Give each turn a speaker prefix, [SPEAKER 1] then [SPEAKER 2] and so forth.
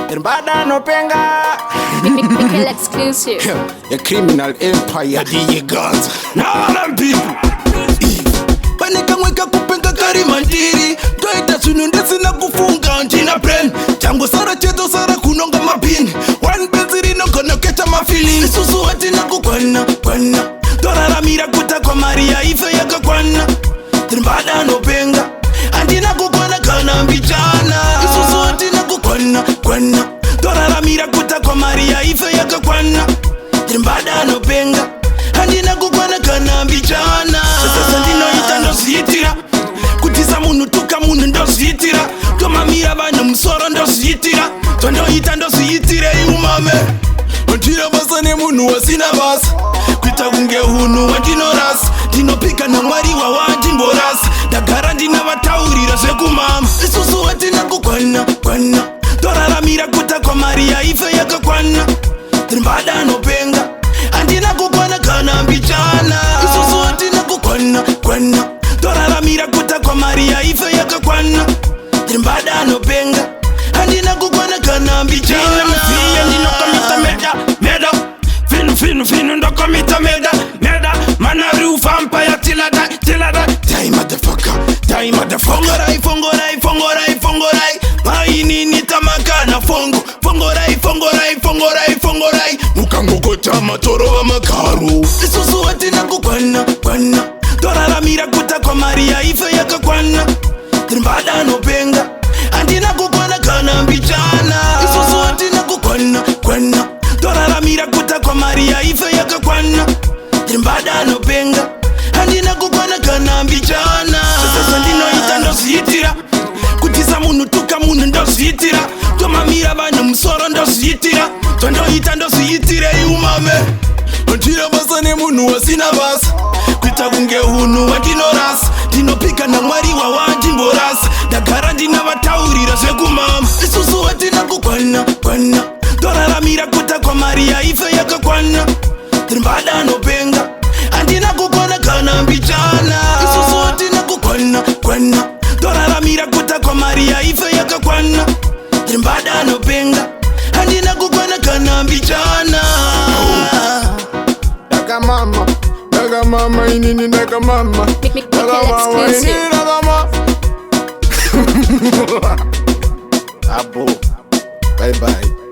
[SPEAKER 1] Bada no penga.
[SPEAKER 2] Mikel exclusive.
[SPEAKER 1] A criminal empire, the guns. Now them people. Panika mweka kupenga kari mandiri. Toita sunundesi na kufunga anjina brain. Chango sara cheto sara kunonga mapini. One benziri no kono kecha mafili. Isusu hati na kukwana, kwana. Torara mira kuta kwa Maria ife yaka kwana. Bada no penga. Anjina kukwana kana mbichana. Isusu hati na kukwana, kwana. Torara mira kuta kwa Maria ife yaka kwana. Bada no penga. Andina kukwana kana mbichana. Sasa ndino itando sitira. Kutisa munu tuka munu ndo sitira. Kama mira bana msoro ndo sitira. Tondo itando sitire umame. Antira basane munu wasina basa. Kuita kunge hunu wantino ras. Dino pika na mwari wa wajimbo ras. Dagara ndina wataurira seku mama. Isusu watina kukwana, kwana. Torara mira kuta kwa Maria ife yaka kwana. Bada no penga. Andina kukwana kana mbichana. Isusu atina kukwana, kwana. Torara mira kuta kwa Maria ife yaka kwana. Bada no penga. Andina kukwana kana mbichana. Fiye ndino komita meda, meda. Finu ndo komita meda, meda. Mana vampire tilada, tilada. Die motherfucker, die motherfucker. Fongorai. Maini nitamakana fongo. Fongorai. Mukangokota matoro wa makaru. Isusu watina kukwana, kwana. Torara mira kuta kwa Maria ife yaka kwana. Bada no penga. Andina kukwana kana mbichana. Isusu watina kukwana, kwana. Torara mira kuta kwa Maria ife yaka kwana. Bada no penga. Andina kukwana kana mbichana. Sasa ndino itando sitira. Kutisa munu tuka munu ndo sitira. Kama mira bana msoro ndo sitira. Tondo itando sitire umame. Antira basane munu wasina basa. Kuita kunge hunu wantino ras. Dino pika na mwari wa wajimbo ras. Dagara ndina wataurira seku mama. Isusu watina kukwana, kwana. Torara mira kuta kwa Maria ife yaka kwana. Bada no penga. Andina kukwana kana mbichana. Isusu watina kukwana, kwana. Torara mira kuta kwa Maria ife yaka kwana. Bada no penga. Andina kukwana kana mbichana. Daga mama inini daga mama.
[SPEAKER 2] Mikel exclusive.
[SPEAKER 1] Daga mama. Abo. Bye bye.